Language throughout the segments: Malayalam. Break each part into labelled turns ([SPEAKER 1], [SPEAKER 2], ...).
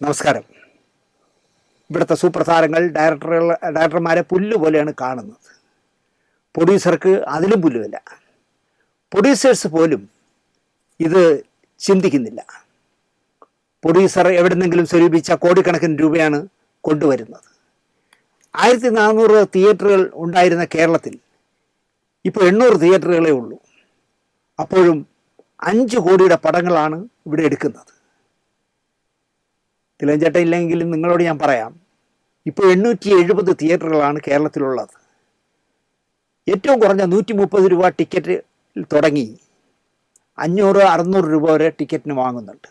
[SPEAKER 1] നമസ്കാരം. ഇവിടുത്തെ സൂപ്പർ താരങ്ങൾ ഡയറക്ടർമാരെ പുല്ലുപോലെയാണ് കാണുന്നത്. പ്രൊഡ്യൂസർക്ക് അതിലും പുല്ലുമില്ല. പ്രൊഡ്യൂസേഴ്സ് പോലും ഇത് ചിന്തിക്കുന്നില്ല. പ്രൊഡ്യൂസർ എവിടെന്നെങ്കിലും സ്വരൂപിച്ച കോടിക്കണക്കിന് രൂപയാണ് കൊണ്ടുവരുന്നത്. 1400 തിയേറ്ററുകൾ ഉണ്ടായിരുന്ന കേരളത്തിൽ ഇപ്പോൾ 800 തിയേറ്ററുകളേ ഉള്ളൂ. അപ്പോഴും 5 കോടിയുടെ പടങ്ങളാണ് ഇവിടെ എടുക്കുന്നത്. തിലകൻ ഇല്ലെങ്കിലും നിങ്ങളോട് ഞാൻ പറയാം, ഇപ്പോൾ 870 തിയേറ്ററുകളാണ് കേരളത്തിലുള്ളത്. ഏറ്റവും കുറഞ്ഞ 130 രൂപ ടിക്കറ്റ് തുടങ്ങി 500-600 രൂപ വരെ ടിക്കറ്റിന് വാങ്ങുന്നുണ്ട്.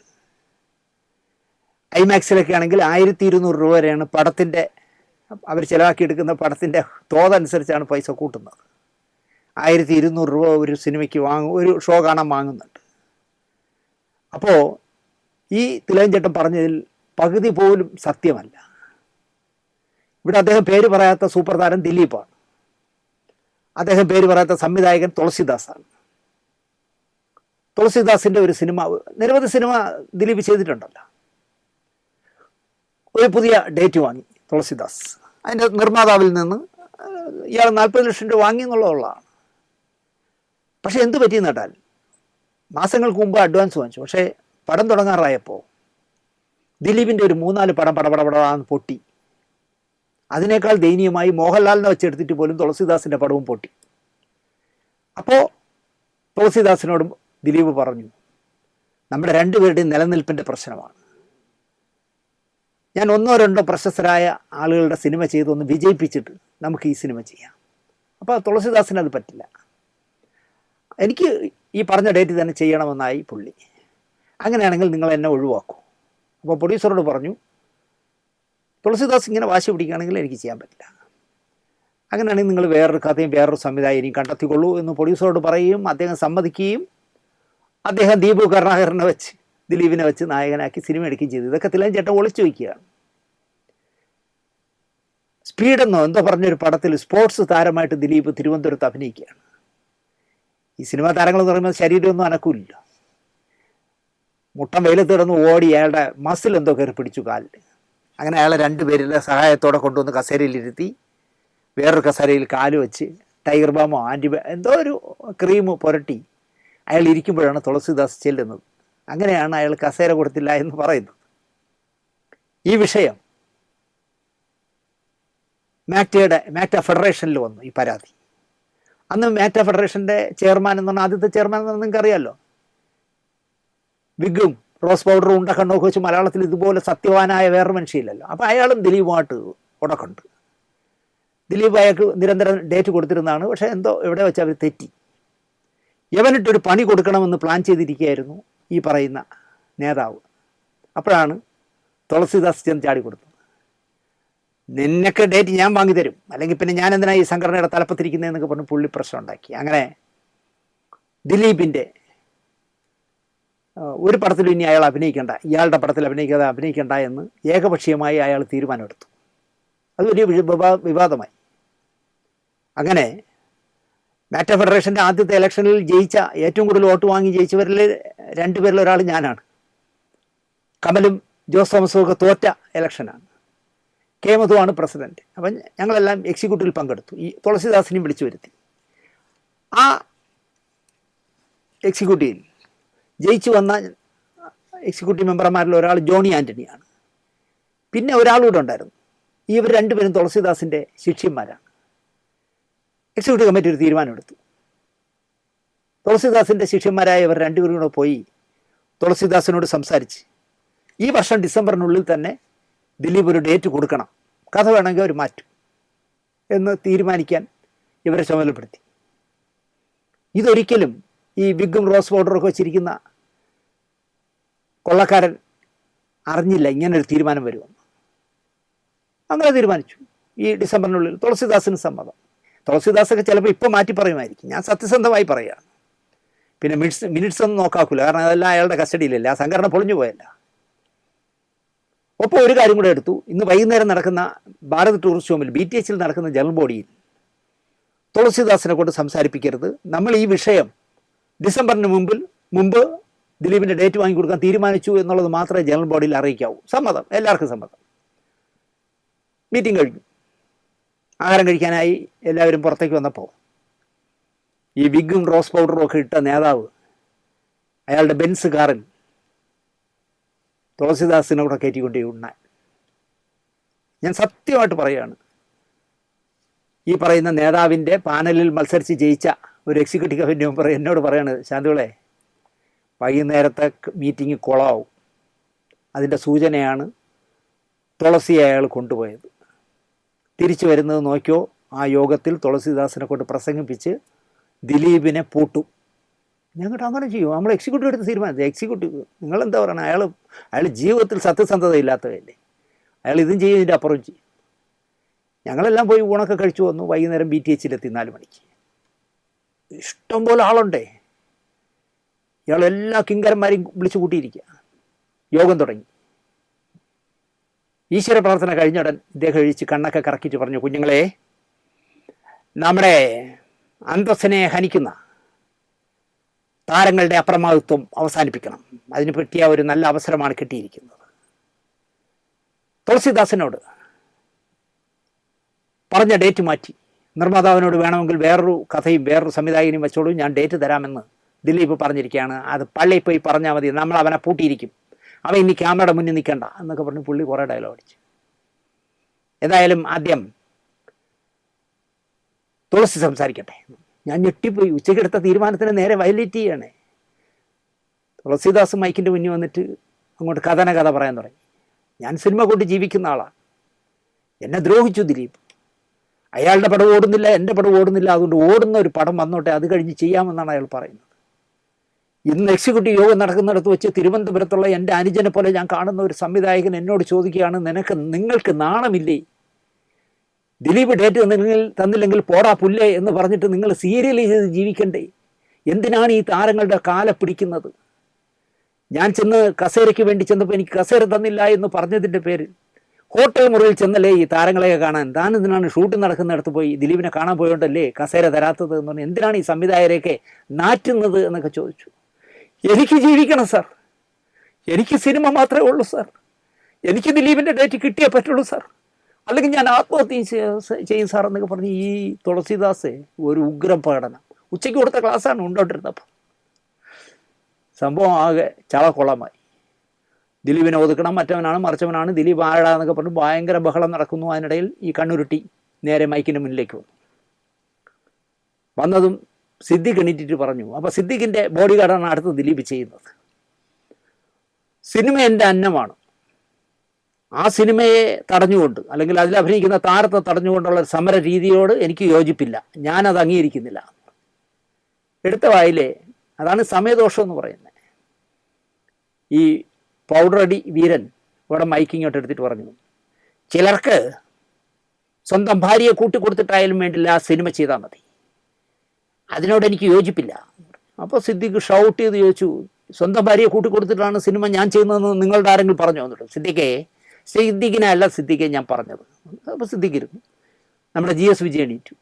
[SPEAKER 1] ഐമാക്സിലൊക്കെ ആണെങ്കിൽ 1200 രൂപ വരെയാണ് പടത്തിൻ്റെ അവർ ചിലവാക്കിയെടുക്കുന്ന പടത്തിൻ്റെ തോതനുസരിച്ചാണ് പൈസ കൂട്ടുന്നത്. 1200 രൂപ ഒരു സിനിമയ്ക്ക് ഒരു ഷോ കാണാൻ വാങ്ങുന്നുണ്ട്. അപ്പോൾ ഈ തിലകൻ പറഞ്ഞതിൽ പകുതി പോലും സത്യമല്ല. ഇവിടെ അദ്ദേഹം പേര് പറയാത്ത സൂപ്പർ താരം ദിലീപാണ്. അദ്ദേഹം പേര് പറയാത്ത സംവിധായകൻ തുളസിദാസാണ്. തുളസിദാസിൻ്റെ ഒരു സിനിമ, നിരവധി സിനിമ ദിലീപ് ചെയ്തിട്ടുണ്ടല്ലോ. ഒരു പുതിയ ഡേറ്റ് വാങ്ങി തുളസിദാസ്. അതിൻ്റെ നിർമ്മാതാവിൽ നിന്ന് ഇയാൾ 40 ലക്ഷം രൂപ വാങ്ങി എന്നുള്ളതാണ്. പക്ഷെ എന്ത് പറ്റിയെന്ന് കേട്ടാൽ, മാസങ്ങൾക്ക് മുമ്പ് അഡ്വാൻസ് വാങ്ങിച്ചു. പക്ഷേ പടം തുടങ്ങാറായപ്പോൾ ദിലീപിൻ്റെ ഒരു 3-4 പടം പടപടപടാന്ന് പൊട്ടി. അതിനേക്കാൾ ദയനീയമായി മോഹൻലാലിനെ വെച്ചെടുത്തിട്ട് പോലും തുളസിദാസിൻ്റെ പടവും പൊട്ടി. അപ്പോൾ തുളസിദാസിനോടും ദിലീപ് പറഞ്ഞു, നമ്മുടെ രണ്ടുപേരുടെയും നിലനിൽപ്പിൻ്റെ പ്രശ്നമാണ്. ഞാൻ 1-2 പ്രശസ്തരായ ആളുകളുടെ സിനിമ ചെയ്തൊന്ന് വിജയിപ്പിച്ചിട്ട് നമുക്ക് ഈ സിനിമ ചെയ്യാം. അപ്പോൾ തുളസിദാസിന് അത് പറ്റില്ല. എനിക്ക് ഈ പറഞ്ഞ ഡേറ്റ് തന്നെ ചെയ്യണമെന്നായി പുള്ളി. അങ്ങനെയാണെങ്കിൽ നിങ്ങൾ എന്നെ ഒഴിവാക്കൂ. അപ്പോൾ പ്രൊഡ്യൂസറോട് പറഞ്ഞു, തുളസിദാസ് ഇങ്ങനെ വാശി പിടിക്കുകയാണെങ്കിൽ എനിക്ക് ചെയ്യാൻ പറ്റില്ല. അങ്ങനെയാണെങ്കിൽ നിങ്ങൾ വേറൊരു കഥയും വേറൊരു സംവിധായകനെയും കണ്ടെത്തിക്കൊള്ളൂ എന്ന് പ്രൊഡ്യൂസറോട് പറയുകയും അദ്ദേഹം സമ്മതിക്കുകയും അദ്ദേഹം ദീപു കരുണാകരനെ വെച്ച് ദിലീപിനെ വെച്ച് നായകനാക്കി സിനിമ എടുക്കുകയും ചെയ്തു. ഇതൊക്കെ തിലകൻ ഒളിച്ചു വയ്ക്കുകയാണ്. സ്പീഡെന്നോ എന്തോ പറഞ്ഞൊരു പടത്തിൽ സ്പോർട്സ് താരമായിട്ട് ദിലീപ് തിരുവനന്തപുരത്ത് അഭിനയിക്കുകയാണ്. ഈ സിനിമാ താരങ്ങൾ എന്ന് പറയുമ്പോൾ ശരീരമൊന്നും അനക്കൂല്ലോ. മുട്ടം വെയിലത്ത് കിടന്ന് ഓടി അയാളുടെ മസിൽ എന്തോ കയറി പിടിച്ചു കാലിൽ. അങ്ങനെ അയാളെ 2 പേരുടെ സഹായത്തോടെ കൊണ്ടുവന്ന് കസേരയിലിരുത്തി വേറൊരു കസേരയിൽ കാല് വെച്ച് ടൈഗർ ബാമോ എന്തോ ഒരു ക്രീം പുരട്ടി അയാൾ ഇരിക്കുമ്പോഴാണ് തുളസിദാസ് ചെല്ലുന്നത്. അങ്ങനെയാണ് അയാൾ കസേര കൊടുത്തില്ല എന്ന് പറയുന്നത്. ഈ വിഷയം മാക്ട ഫെഡറേഷനിൽ വന്നു ഈ പരാതി. അന്ന് മാക്ട ഫെഡറേഷൻ്റെ ചെയർമാൻ എന്ന് പറഞ്ഞാൽ, ആദ്യത്തെ ചെയർമാൻ എന്ന് നിങ്ങൾക്ക് അറിയാമല്ലോ, വിഗും റോസ് പൗഡറും കണ്ണൊക്കെ വെച്ച് മലയാളത്തിൽ ഇതുപോലെ സത്യവാനായ വേറൊരു മനുഷ്യയില്ലല്ലോ. അപ്പോൾ അയാളും ദിലീപുമായിട്ട് ഉടക്കുണ്ട്. ദിലീപ് അയാൾക്ക് നിരന്തരം ഡേറ്റ് കൊടുത്തിരുന്നതാണ്. പക്ഷേ എന്തോ എവിടെ വെച്ച് അവർ തെറ്റി. യവനിട്ടൊരു പണി കൊടുക്കണമെന്ന് പ്ലാൻ ചെയ്തിരിക്കുകയായിരുന്നു ഈ പറയുന്ന നേതാവ്. അപ്പോഴാണ് തുളസിദാസ് ചെന്ന് ചാടി കൊടുത്തത്. നിന്നൊക്കെ ഡേറ്റ് ഞാൻ വാങ്ങിത്തരും, അല്ലെങ്കിൽ പിന്നെ ഞാൻ എന്തിനാ ഈ സംഘടനയുടെ തലപ്പത്തിരിക്കുന്നതെന്നൊക്കെ പറഞ്ഞ് പുള്ളി പ്രശ്നം ഉണ്ടാക്കി. അങ്ങനെ ദിലീപിൻ്റെ ഒരു പടത്തിലും ഇനി അയാൾ അഭിനയിക്കേണ്ട, ഇയാളുടെ പടത്തിൽ അഭിനയിക്കേണ്ട എന്ന് ഏകപക്ഷീയമായി അയാൾ തീരുമാനമെടുത്തു. അത് വലിയ വിവാദമായി. അങ്ങനെ മാക്ട ഫെഡറേഷൻ്റെ ആദ്യത്തെ ഇലക്ഷനിൽ ജയിച്ച, ഏറ്റവും കൂടുതൽ വോട്ട് വാങ്ങി ജയിച്ചവരിൽ 2 പേരിൽ ഒരാൾ ഞാനാണ്. കമലും ജോസ് തോമസും ഒക്കെ തോറ്റ ഇലക്ഷനാണ്. K മധുവാണ് president. അപ്പം ഞങ്ങളെല്ലാം എക്സിക്യൂട്ടീവിൽ പങ്കെടുത്തു. ഈ തുളസിദാസിനെയും വിളിച്ചു വരുത്തി. ആ എക്സിക്യൂട്ടീവിൽ ജയിച്ചു വന്ന എക്സിക്യൂട്ടീവ് മെമ്പർമാരിൽ ഒരാൾ ജോണി ആൻ്റണിയാണ്. പിന്നെ ഒരാളൂടെ ഉണ്ടായിരുന്നു. ഇവർ 2 പേരും തുളസിദാസിൻ്റെ ശിഷ്യന്മാരാണ്. എക്സിക്യൂട്ടീവ് കമ്മിറ്റി ഒരു തീരുമാനമെടുത്തു. തുളസിദാസിൻ്റെ ശിഷ്യന്മാരായ ഇവർ 2 പേരും കൂടെ പോയി തുളസിദാസിനോട് സംസാരിച്ച് ഈ വർഷം ഡിസംബറിനുള്ളിൽ തന്നെ ദിലീപ് ഒരു ഡേറ്റ് കൊടുക്കണം, കഥ വേണമെങ്കിൽ അവർ മാറ്റും എന്ന് തീരുമാനിക്കാൻ ഇവരെ ചുമതലപ്പെടുത്തി. ഇതൊരിക്കലും ഈ വിഗും റോസ് പൗഡറൊക്കെ വെച്ചിരിക്കുന്ന കൊള്ളക്കാരൻ അറിഞ്ഞില്ല ഇങ്ങനൊരു തീരുമാനം വരുമെന്ന്. അങ്ങനെ തീരുമാനിച്ചു. ഈ ഡിസംബറിനുള്ളിൽ തുളസിദാസിന് സമ്മതം. തുളസിദാസൊക്കെ ചിലപ്പോൾ ഇപ്പോൾ മാറ്റി പറയുമായിരിക്കും. ഞാൻ സത്യസന്ധമായി പറയുകയാണ്. പിന്നെ മിനിറ്റ്സ് ഒന്നും നോക്കാക്കില്ല, കാരണം അതെല്ലാം അയാളുടെ കസ്റ്റഡിയിലല്ല, ആ സംഘടന പൊളിഞ്ഞു പോയല്ല. ഒപ്പം ഒരു കാര്യം കൂടെ എടുത്തു. ഇന്ന് വൈകുന്നേരം നടക്കുന്ന ഭാരത് ടൂറിസ്റ്റ് ഹോമിൽ BTHൽ നടക്കുന്ന ജനറൽ ബോഡിയിൽ തുളസിദാസിനെ കൊണ്ട് സംസാരിപ്പിക്കരുത്, നമ്മൾ ഈ വിഷയം ഡിസംബറിന് മുമ്പ് ദിലീപിൻ്റെ ഡേറ്റ് വാങ്ങിക്കൊടുക്കാൻ തീരുമാനിച്ചു എന്നുള്ളത് മാത്രമേ ജനറൽ ബോഡിയിൽ അറിയിക്കാവൂ. സമ്മതം, എല്ലാവർക്കും സമ്മതം. മീറ്റിംഗ് കഴിഞ്ഞു. ആഹാരം കഴിക്കാനായി എല്ലാവരും പുറത്തേക്ക് വന്നപ്പോൾ ഈ വിഗും റോസ് പൗഡറും ഒക്കെ ഇട്ട നേതാവ് അയാളുടെ ബെൻസ് കാറിൽ തുളസിദാസിനെ കൂടെ കയറ്റിക്കൊണ്ടേ ഉണ്ണാൻ. ഞാൻ സത്യമായിട്ട് പറയുകയാണ്, ഈ പറയുന്ന നേതാവിൻ്റെ പാനലിൽ മത്സരിച്ച് ജയിച്ച ഒരു എക്സിക്യൂട്ടീവ് കമ്മിറ്റി മെമ്പർ എന്നോട് പറയാണ്, ശാന്തികളെ വൈകുന്നേരത്തെ മീറ്റിംഗ് കുളമാവും, അതിൻ്റെ സൂചനയാണ് തുളസിയെ അയാൾ കൊണ്ടുപോയത്. തിരിച്ചു വരുന്നത് നോക്കിയോ, ആ യോഗത്തിൽ തുളസിദാസിനെ കൊണ്ട് പ്രസംഗിപ്പിച്ച് ദിലീപിനെ പൂട്ടും. ഞങ്ങൾക്ക് അങ്ങനെ ചെയ്യും. നമ്മൾ എക്സിക്യൂട്ടീവ് എടുത്ത് തീരുമാനിച്ചത്. എക്സിക്യൂട്ടീവ് നിങ്ങളെന്താ പറയണത്? അയാൾ ജീവിതത്തിൽ സത്യസന്ധത ഇല്ലാത്തതല്ലേ. അയാൾ ഇതും ചെയ്യും, ഇതിൻ്റെ അപ്പുറം ചെയ്യും. ഞങ്ങളെല്ലാം പോയി ഊണൊക്കെ കഴിച്ചു വന്നു. വൈകുന്നേരം BTH-ലെത്തി 4 മണിക്ക്. ഇഷ്ടംപോലെ ആളുണ്ടേ. ഇയാളെല്ലാ കിങ്കരന്മാരെയും വിളിച്ചു കൂട്ടിയിരിക്കുക. യോഗം തുടങ്ങി. ഈശ്വര പ്രാർത്ഥന കഴിഞ്ഞുടൻ ഇദ്ദേഹം കഴിച്ച് കണ്ണൊക്കെ കറക്കിയിട്ട് പറഞ്ഞു, കുഞ്ഞുങ്ങളെ, നമ്മുടെ അന്തസ്സിനെ ഹനിക്കുന്ന താരങ്ങളുടെ അപ്രമാദിത്വം അവസാനിപ്പിക്കണം. അതിന് പറ്റിയ ഒരു നല്ല അവസരമാണ് കിട്ടിയിരിക്കുന്നത്. തുളസിദാസിനോട് പറഞ്ഞ ഡേറ്റ് മാറ്റി. നിർമ്മാതാവിനോട് വേണമെങ്കിൽ വേറൊരു കഥയും വേറൊരു സംവിധായകനും വെച്ചോളൂ, ഞാൻ ഡേറ്റ് തരാമെന്ന് ദിലീപ് പറഞ്ഞിരിക്കുകയാണ്. അത് പള്ളിയിൽ പോയി പറഞ്ഞാൽ മതി, നമ്മൾ അവനെ പൂട്ടിയിരിക്കും, അവൻ ഇനി ക്യാമറയുടെ മുന്നിൽ നിൽക്കണ്ട എന്നൊക്കെ പറഞ്ഞ് പുള്ളി കുറേ ഡയലോഗ് അടിച്ചു. ഏതായാലും ആദ്യം തുളസി സംസാരിക്കട്ടെ. ഞാൻ ഞെട്ടിപ്പോയി. ഉച്ചയ്ക്കെടുത്ത തീരുമാനത്തിന് നേരെ വയലേറ്റ് ചെയ്യണേ. തുളസിദാസ് മൈക്കിൻ്റെ മുന്നിൽ വന്നിട്ട് അങ്ങോട്ട് കഥ പറയാൻ തുടങ്ങി. ഞാൻ സിനിമ കൊണ്ട് ജീവിക്കുന്ന ആളാണ്. എന്നെ ദ്രോഹിച്ചു ദിലീപ്. അയാളുടെ പടം ഓടുന്നില്ല, എൻ്റെ പടം ഓടുന്നില്ല, അതുകൊണ്ട് ഓടുന്ന ഒരു പടം വന്നോട്ടെ, അത് കഴിഞ്ഞ് ചെയ്യാമെന്നാണ് അയാൾ പറയുന്നത്. ഇന്ന് എക്സിക്യൂട്ടീവ് യോഗം നടക്കുന്നിടത്ത് വെച്ച് തിരുവനന്തപുരത്തുള്ള എൻ്റെ അനുജനെ പോലെ ഞാൻ കാണുന്ന ഒരു സംവിധായകൻ എന്നോട് ചോദിക്കുകയാണ്, നിങ്ങൾക്ക് നാണമില്ലേ? ദിലീപ് ഡേറ്റ് തന്നില്ലെങ്കിൽ പോടാ പുല്ലേ എന്ന് പറഞ്ഞിട്ട് നിങ്ങൾ സീരിയൽ ചെയ്ത് ജീവിക്കണ്ടേ? എന്തിനാണ് ഈ താരങ്ങളുടെ കാല പിടിക്കുന്നത്? ഞാൻ ചെന്ന് കസേരയ്ക്ക് വേണ്ടി ചെന്നപ്പോൾ എനിക്ക് കസേര തന്നില്ല എന്ന് പറഞ്ഞതിൻ്റെ പേരിൽ ഹോട്ടൽ മുറിയിൽ ചെന്നല്ലേ ഈ താരങ്ങളെയൊക്കെ കാണാൻ? താൻ എന്തിനാണ് ഷൂട്ടിംഗ് നടക്കുന്നിടത്ത് പോയി ദിലീപിനെ കാണാൻ പോയോണ്ടല്ലേ കസേര തരാത്തത് എന്ന് പറഞ്ഞ് എന്തിനാണ് ഈ സംവിധായകരെയൊക്കെ നാറ്റുന്നത് എന്നൊക്കെ ചോദിച്ചു. എനിക്ക് ജീവിക്കണം സാർ, എനിക്ക് സിനിമ മാത്രമേ ഉള്ളൂ സാർ, എനിക്ക് ദിലീപിൻ്റെ ഡേറ്റ് കിട്ടിയേ പറ്റുള്ളൂ സാർ, അല്ലെങ്കിൽ ഞാൻ ആത്മഹത്യ ചെയ്യും സാർ എന്നൊക്കെ പറഞ്ഞ് ഈ തുളസിദാസ് ഒരു ഉഗ്രം പ്രകടനം. ഉച്ചയ്ക്ക് കൊടുത്ത ക്ലാസ്സാണ് ഉണ്ടോണ്ടിരുന്നപ്പോൾ. സംഭവം ആകെ ചളക്കൊള്ളമായി. ദിലീപിനെ ഒതുക്കണം, മറ്റവനാണ് മറിച്ചവനാണ്, ദിലീപ് ആഴാന്നൊക്കെ പറഞ്ഞ് ഭയങ്കര ബഹളം നടക്കുന്നു. അതിനിടയിൽ ഈ കണ്ണുരുട്ടി നേരെ മൈക്കിൻ്റെ മുന്നിലേക്ക് വന്നതും സിദ്ദിഖ് എണീറ്റിട്ട് പറഞ്ഞു. അപ്പോൾ സിദ്ദിഖിൻ്റെ ബോഡി ഗാർഡാണ് അടുത്ത് ദിലീപ് ചെയ്യുന്നത്. സിനിമ എൻ്റെ അന്നമാണ്, ആ സിനിമയെ തടഞ്ഞുകൊണ്ട് അല്ലെങ്കിൽ അതിൽ അഭിനയിക്കുന്ന താരത്തെ തടഞ്ഞുകൊണ്ടുള്ള സമര രീതിയോട് എനിക്ക് യോജിപ്പില്ല, ഞാനത് അംഗീകരിക്കുന്നില്ല. എടുത്ത വായിലെ അതാണ് സമയദോഷം എന്ന് പറയുന്നത്. ഈ പൗഡറടി വീരൻ ഇവിടെ മൈക്കിങ്ങോട്ട് എടുത്തിട്ട് പറഞ്ഞു, ചിലർക്ക് സ്വന്തം ഭാര്യയെ കൂട്ടിക്കൊടുത്തിട്ടായാലും വേണ്ടില്ല ആ സിനിമ ചെയ്താൽ മതി, അതിനോട് എനിക്ക് യോജിപ്പില്ല. അപ്പോൾ സിദ്ദിഖ് ഷൗട്ട് ചെയ്ത് ചോദിച്ചു, സ്വന്തം ഭാര്യയെ കൂട്ടിക്കൊടുത്തിട്ടാണ് സിനിമ ഞാൻ ചെയ്യുന്നതെന്ന് നിങ്ങളുടെ ആരെങ്കിലും പറഞ്ഞു വന്നിട്ട്? സിദ്ദിഖിനല്ല സിദ്ദിഖെ ഞാൻ പറഞ്ഞത്. അപ്പോൾ സിദ്ദിഖ് ഇരുന്നു. നമ്മുടെ GS വിജയൻ എണീറ്റു.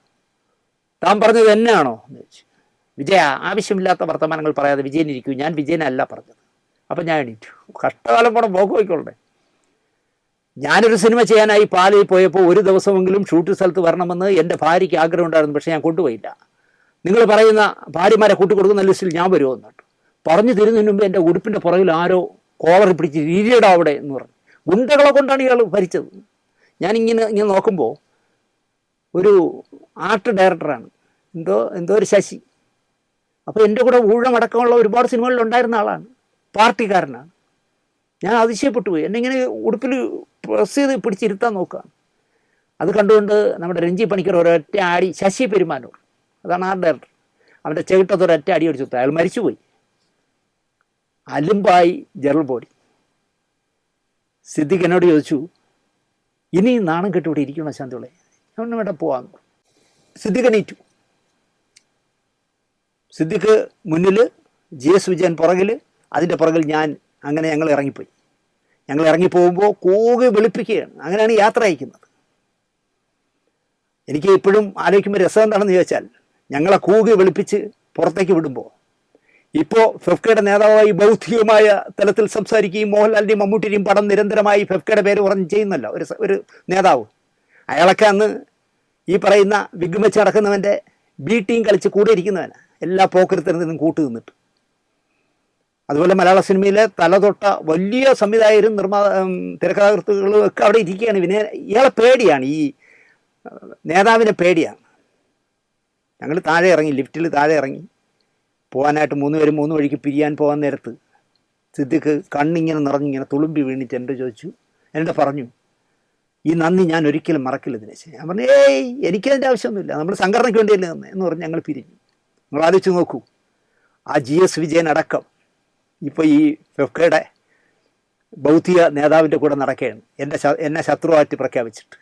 [SPEAKER 1] താൻ പറഞ്ഞത് എന്നാണോ എന്ന് ചോദിച്ചു. വിജയ, ആവശ്യമില്ലാത്ത വർത്തമാനങ്ങൾ പറയാതെ വിജയൻ ഇരിക്കൂ, ഞാൻ വിജയനല്ല പറഞ്ഞത്. അപ്പം ഞാൻ എണീറ്റു. കഷ്ടകാലം പോണം പോക്ക് പോയിക്കൊള്ളേ. ഞാനൊരു സിനിമ ചെയ്യാനായി പാലയിൽ പോയപ്പോൾ ഒരു ദിവസമെങ്കിലും ഷൂട്ടിംഗ് സ്ഥലത്ത് വരണമെന്ന് എൻ്റെ ഭാര്യയ്ക്ക് ആഗ്രഹം ഉണ്ടായിരുന്നു, പക്ഷേ ഞാൻ കൊണ്ടുപോയില്ല. നിങ്ങൾ പറയുന്ന ഭാര്യമാരെ കൂട്ടിക്കൊടുക്കുന്ന ലിസ്റ്റിൽ ഞാൻ വരുമോ എന്നിട്ട് പറഞ്ഞു തരുന്നതിന് മുമ്പ് എൻ്റെ ഉടുപ്പിൻ്റെ പുറകിൽ ആരോ കോളറി പിടിച്ച് ഇരിയടാ അവിടെ എന്ന് പറഞ്ഞു. ഗുണ്ടകളെ കൊണ്ടാണ് ഇയാൾ ഭരിച്ചത്. ഞാനിങ്ങനെ നോക്കുമ്പോൾ ഒരു ആർട്ട് ഡയറക്ടറാണ്, എന്തോ ഒരു ശശി. അപ്പോൾ എൻ്റെ കൂടെ ഊഴമടക്കമുള്ള ഒരുപാട് സിനിമകളിൽ ഉണ്ടായിരുന്ന ആളാണ്, പാർട്ടിക്കാരനാണ്. ഞാൻ അതിശയപ്പെട്ടു പോയി. എന്നെ ഇങ്ങനെ ഉടുപ്പിൽ പ്രസ് ചെയ്ത് പിടിച്ചിരുത്താൻ നോക്കുകയാണ്. അത് കണ്ടുകൊണ്ട് നമ്മുടെ രഞ്ജി പണിക്കർ ഒരൊറ്റ ആടി, ശശി പെരുമാനൂർ, അതാണ് ആർട്ട് ഡയറക്ടർ, അവൻ്റെ ചെകിട്ടത്ത് ഒരൊറ്റ അടി അടിച്ചു. അയാൾ മരിച്ചുപോയി. അലുമ്പായി ജനറൽ ബോഡി. സിദ്ദിഖ് എന്നോട് ചോദിച്ചു, ഇനി നാണം കെട്ടി ഇവിടെ ഇരിക്കണോ ശാന്തികളെ, ഞാൻ വേണ്ട പോവാന്ന്. സിദ്ദിഖ് എണീറ്റു. സിദ്ദിഖ് മുന്നിൽ, GS വിജയൻ പുറകിൽ, അതിൻ്റെ പുറകിൽ ഞാൻ. അങ്ങനെ ഞങ്ങൾ ഇറങ്ങിപ്പോയി. ഞങ്ങൾ ഇറങ്ങിപ്പോകുമ്പോൾ കൂകി വെളുപ്പിക്കുകയാണ്. അങ്ങനെയാണ് യാത്ര അയക്കുന്നത്. എനിക്ക് ഇപ്പോഴും ആലോചിക്കുമ്പോൾ രസം എന്താണെന്ന് ചോദിച്ചാൽ, ഞങ്ങളെ കൂകി വെളുപ്പിച്ച് പുറത്തേക്ക് വിടുമ്പോൾ ഇപ്പോൾ ഫെഫ്കയുടെ നേതാവായി ബൗദ്ധികമായ തലത്തിൽ സംസാരിക്കുകയും മോഹൻലാലിൻ്റെയും മമ്മൂട്ടിയുടെയും പടം നിരന്തരമായി ഫെഫ്കയുടെ പേര് പറഞ്ഞ് ചെയ്യുന്നല്ലോ ഒരു നേതാവ്. അയാളൊക്കെ അന്ന് ഈ പറയുന്ന വിഗ് വെച്ച് നടക്കുന്നവൻ്റെ ബി ടീം കളിച്ച് കൂടെ ഇരിക്കുന്നവനാണ്, എല്ലാ പോക്കരത്തിൽ നിന്നും കൂട്ടു നിന്നിട്ട്. അതുപോലെ മലയാള സിനിമയിലെ തലതൊട്ട വലിയ സംവിധായകരും തിരക്കഥാകൃത്തുക്കളും ഒക്കെ അവിടെ ഇരിക്കുകയാണ്. ഇയാളെ പേടിയാണ്, ഈ നേതാവിനെ പേടിയാണ്. ഞങ്ങൾ താഴെ ഇറങ്ങി, ലിഫ്റ്റിൽ താഴെ ഇറങ്ങി പോകാനായിട്ട് 3 പേരും 3 വഴിക്ക് പിരിയാൻ പോകാൻ നേരത്ത് സിദ്ദിഖ് കണ്ണിങ്ങനെ നിറഞ്ഞിങ്ങനെ തുളുമ്പി വീണിട്ട് എൻ്റെ ചോദിച്ചു, എന്നോട് പറഞ്ഞു, ഈ നന്ദി ഞാൻ ഒരിക്കലും മറക്കില്ല ദിനേശ്. ഞാൻ പറഞ്ഞു, എനിക്കതിൻ്റെ ആവശ്യമൊന്നുമില്ല, നമ്മൾ സംഘടനയ്ക്ക് വേണ്ടിയല്ലേ എന്ന് പറഞ്ഞ് ഞങ്ങൾ പിരിഞ്ഞു. നിങ്ങൾ ആലോചിച്ച് നോക്കൂ, ആ GS വിജയൻ അടക്കം ഇപ്പോൾ ഈ ഫെഫ്കയുടെ ബൗദ്ധിക നേതാവിൻ്റെ കൂടെ നടക്കുകയാണ്, എന്നെ ശത്രുവായിട്ട് പ്രഖ്യാപിച്ചിട്ട്.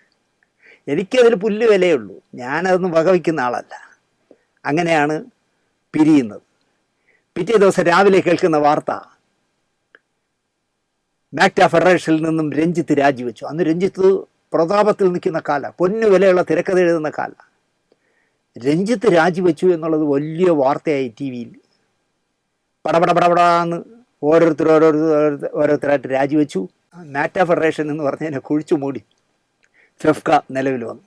[SPEAKER 1] എനിക്കതിൽ പുല്ല് വിലയുള്ളൂ, ഞാനതൊന്നും വകവയ്ക്കുന്ന ആളല്ല. അങ്ങനെയാണ് പിരിയുന്നത്. പിറ്റേ ദിവസം രാവിലെ കേൾക്കുന്ന വാർത്ത, മാക്ട ഫെഡറേഷനിൽ നിന്നും രഞ്ജിത്ത് രാജിവെച്ചു. അന്ന് രഞ്ജിത്ത് പ്രതാപത്തിൽ നിൽക്കുന്ന കാല, പൊന്നു വിലയുള്ള തിരക്കഥ എഴുതുന്ന കാല. രഞ്ജിത്ത് രാജിവെച്ചു എന്നുള്ളത് വലിയ വാർത്തയായി. TV യിൽ പടപടപടപടാന്ന് ഓരോരുത്തരായിട്ട് രാജിവെച്ചു. മാക്ട ഫെഡറേഷൻ എന്ന് പറഞ്ഞതിനെ കുഴിച്ചു മൂടി ഫെഫ്ക നിലവിൽ വന്നു.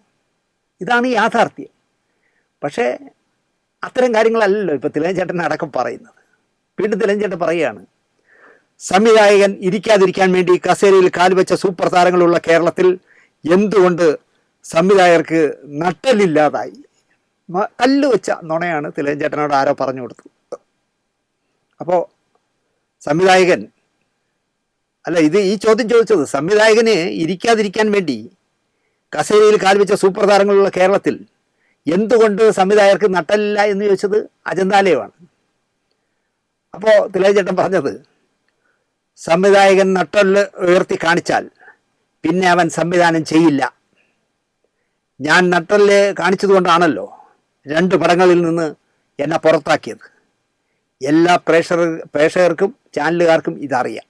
[SPEAKER 1] ഇതാണ് യാഥാർത്ഥ്യം. പക്ഷേ അത്തരം കാര്യങ്ങളല്ലല്ലോ ഇപ്പോൾ തിലകൻ ചേട്ടൻ അടക്കം പറയുന്നത്. വീണ്ടും തിലകൻ ചേട്ടൻ പറയുകയാണ്, സംവിധായകൻ ഇരിക്കാതിരിക്കാൻ വേണ്ടി കസേരയിൽ കാൽവെച്ച സൂപ്പർ താരങ്ങളുള്ള കേരളത്തിൽ എന്തുകൊണ്ട് സംവിധായകർക്ക് നട്ടലില്ലാതായി? കല്ല് വെച്ച നുണയാണ് തിലകൻ ചേട്ടനോട് ആരോ പറഞ്ഞു കൊടുത്തത്. അപ്പോൾ സംവിധായകൻ അല്ല, ഈ ചോദ്യം ചോദിച്ചത് സംവിധായകന് ഇരിക്കാതിരിക്കാൻ വേണ്ടി കസേരയിൽ കാൽവെച്ച സൂപ്പർ താരങ്ങളുള്ള കേരളത്തിൽ എന്തുകൊണ്ട് സംവിധായകർക്ക് നട്ടലില്ല എന്ന് ചോദിച്ചത് അജന്താലയമാണ്. അപ്പോൾ തിലകൻ ചേട്ടൻ പറഞ്ഞത്, സംവിധായകൻ നട്ടല് ഉയർത്തി കാണിച്ചാൽ പിന്നെ അവൻ സംവിധാനം ചെയ്യില്ല. ഞാൻ നട്ടല് കാണിച്ചതുകൊണ്ടാണല്ലോ 2 പടങ്ങളിൽ നിന്ന് എന്നെ പുറത്താക്കിയത്. എല്ലാ പ്രേക്ഷകർക്കും ചാനലുകാർക്കും ഇതറിയാം.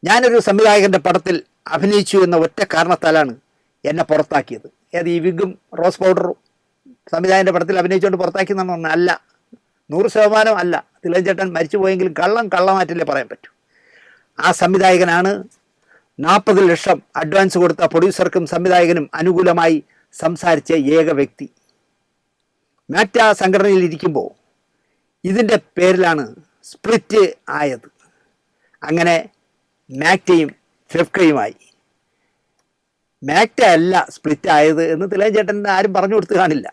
[SPEAKER 1] ഞാനൊരു സംവിധായകൻ്റെ പടത്തിൽ അഭിനയിച്ചു എന്ന ഒറ്റ കാരണത്താലാണ് എന്നെ പുറത്താക്കിയത്. ഈ വിഗും റോസ് പൗഡറും സംവിധായകൻ്റെ പടത്തിൽ അഭിനയിച്ചുകൊണ്ട് പുറത്താക്കിയെന്ന് പറഞ്ഞാൽ അല്ല, 100% അല്ല. തിലകൻ ചേട്ടൻ മരിച്ചു പോയെങ്കിലും കള്ളമാറ്റല്ലേ പറയാൻ പറ്റൂ. ആ സംവിധായകനാണ് 40 ലക്ഷം അഡ്വാൻസ് കൊടുത്ത പ്രൊഡ്യൂസർക്കും സംവിധായകനും അനുകൂലമായി സംസാരിച്ച ഏക വ്യക്തി. മാക്ട സംഘടനയിൽ ഇരിക്കുമ്പോൾ ഇതിൻ്റെ പേരിലാണ് സ്പ്ലിറ്റ് ആയത്. അങ്ങനെ മാക്ടയും ഫെഫ്കയുമായി. മാക്ട അല്ല സ്പ്ലിറ്റ് ആയത് എന്ന് തിലകൻ ചേട്ടൻ ആരും പറഞ്ഞു കൊടുത്ത് കാണില്ല.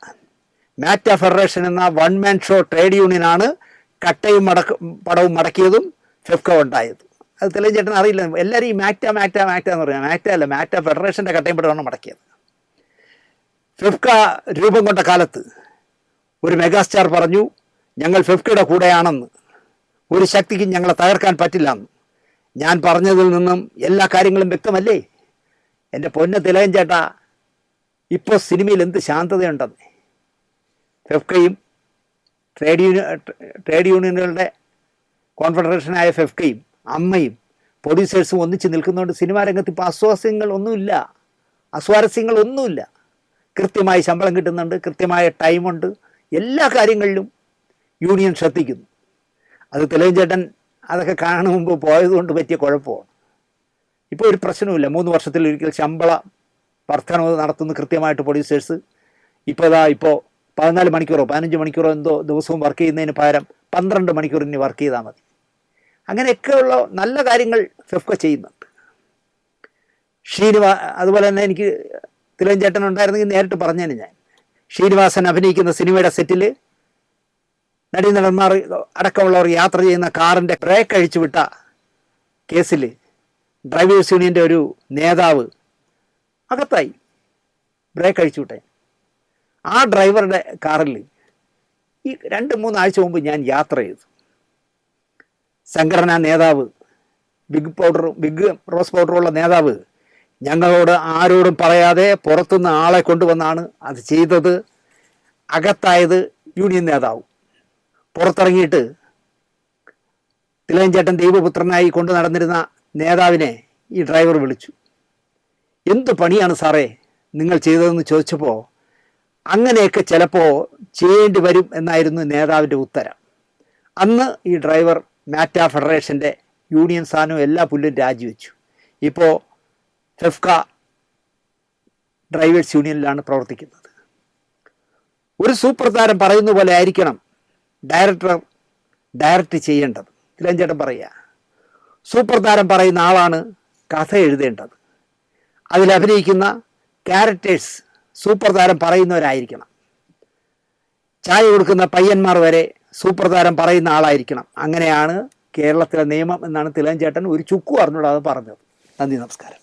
[SPEAKER 1] മാക്ട ഫെഡറേഷൻ എന്ന 1 മാൻ ഷോ ട്രേഡ് യൂണിയനാണ് കട്ടയും പടവും മടക്കിയതും ഫെഫ്ക ഉണ്ടായത്. അത് തിലകൻ ചേട്ടൻ അറിയില്ല. എല്ലാവരും ഈ മാക്ട എന്ന് പറയാം. മാക്ട അല്ല, മാക്ട ഫെഡറേഷൻ്റെ കട്ടയും പടമാണ് മടക്കിയത്. ഫെഫ്ക രൂപം കൊണ്ട കാലത്ത് ഒരു മെഗാസ്റ്റാർ പറഞ്ഞു, ഞങ്ങൾ ഫെഫ്കയുടെ കൂടെയാണെന്ന്, ഒരു ശക്തിക്കും ഞങ്ങളെ തകർക്കാൻ പറ്റില്ലെന്ന്. ഞാൻ പറഞ്ഞതിൽ നിന്നും എല്ലാ കാര്യങ്ങളും വ്യക്തമല്ലേ? എൻ്റെ പൊന്ന തിലകൻ ചേട്ടാ, ഇപ്പോൾ സിനിമയിൽ എന്ത് ശാന്തതയുണ്ടെന്ന്. ഫെഫ്കയും ട്രേഡ് യൂണിയനുകളുടെ കോൺഫെഡറേഷനായ ഫെഫ്കയും അമ്മയും പ്രൊഡ്യൂസേഴ്സും ഒന്നിച്ച് നിൽക്കുന്നതുകൊണ്ട് സിനിമാ രംഗത്ത് ഇപ്പോൾ അസ്വാരസ്യങ്ങളൊന്നുമില്ല. കൃത്യമായി ശമ്പളം കിട്ടുന്നുണ്ട്, കൃത്യമായ ടൈമുണ്ട്, എല്ലാ കാര്യങ്ങളിലും യൂണിയൻ ശ്രദ്ധിക്കുന്നു. അത് തിലകൻ ചേട്ടൻ അതൊക്കെ കാണും മുമ്പ് പോയതുകൊണ്ട് പറ്റിയ കുഴപ്പമാണ്. ഇപ്പോൾ ഒരു പ്രശ്നവുമില്ല. 3 വർഷത്തിലൊരിക്കൽ ശമ്പള വർധനവ് നടത്തുന്ന കൃത്യമായിട്ട് പ്രൊഡ്യൂസേഴ്സ്. ഇപ്പോൾ 14 മണിക്കൂറോ 15 മണിക്കൂറോ എന്തോ ദിവസവും വർക്ക് ചെയ്യുന്നതിന് പകരം 12 മണിക്കൂർ ഇനി വർക്ക് ചെയ്താൽ മതി. അങ്ങനെയൊക്കെയുള്ള നല്ല കാര്യങ്ങൾ ഫെഫ്ക ചെയ്യുന്നുണ്ട്. അതുപോലെ തന്നെ എനിക്ക് തിലകൻ ചേട്ടൻ ഉണ്ടായിരുന്നെങ്കിൽ നേരിട്ട് പറഞ്ഞേനെ ഞാൻ. ശ്രീനിവാസൻ അഭിനയിക്കുന്ന സിനിമയുടെ സെറ്റിൽ നടന്മാർ അടക്കമുള്ളവർ യാത്ര ചെയ്യുന്ന കാറിൻ്റെ ബ്രേക്ക് അഴിച്ചുവിട്ട കേസിൽ ഡ്രൈവേഴ്സ് യൂണിയൻ്റെ ഒരു നേതാവ് അകത്തായി, ബ്രേക്ക് അഴിച്ചുവിട്ടെ. ആ ഡ്രൈവറുടെ കാറിൽ ഈ 2-3 ആഴ്ച മുമ്പ് ഞാൻ യാത്ര ചെയ്തു. സംഘടനാ നേതാവ്, ബിഗ് റോസ് പൗഡറുള്ള നേതാവ് ഞങ്ങളോട് ആരോടും പറയാതെ പുറത്തുനിന്ന് ആളെ കൊണ്ടുവന്നാണ് അത് ചെയ്തത്. അകത്തായത് യൂണിയൻ നേതാവ്. പുറത്തിറങ്ങിയിട്ട് തിലകൻ ചേട്ടൻ ദൈവപുത്രനായി കൊണ്ടു നടന്നിരുന്ന നേതാവിനെ ഈ ഡ്രൈവർ വിളിച്ചു. എന്ത് പണിയാണ് സാറേ നിങ്ങൾ ചെയ്തതെന്ന് ചോദിച്ചപ്പോൾ അങ്ങനെയൊക്കെ ചിലപ്പോൾ ചെയ്യേണ്ടി വരും എന്നായിരുന്നു നേതാവിൻ്റെ ഉത്തരം. അന്ന് ഈ ഡ്രൈവർ മാറ്റ ഫെഡറേഷൻ്റെ യൂണിയൻ സ്ഥാനവും എല്ലാ പുല്ലും രാജിവെച്ചു. ഇപ്പോൾ ഫെഫ്ക ഡ്രൈവേഴ്സ് യൂണിയനിലാണ് പ്രവർത്തിക്കുന്നത്. ഒരു സൂപ്പർ താരം പറയുന്ന പോലെ ആയിരിക്കണം ഡയറക്റ്റ് ചെയ്യേണ്ടത്. തിലകൻ പറയുക, സൂപ്പർ താരം പറയുന്ന ആളാണ് കഥ എഴുതേണ്ടത്. അതിലഭിനയിക്കുന്ന ക്യാരക്ടേഴ്സ് സൂപ്പർ താരം പറയുന്നവരായിരിക്കണം. ചായ കൊടുക്കുന്ന പയ്യന്മാർ വരെ സൂപ്പർ താരം പറയുന്ന ആളായിരിക്കണം. അങ്ങനെയാണ് കേരളത്തിലെ നിയമം എന്നാണ് തിലകൻ ഒരു ചുക്കു അറിഞ്ഞൂടാതെ പറഞ്ഞത്. നന്ദി, നമസ്കാരം.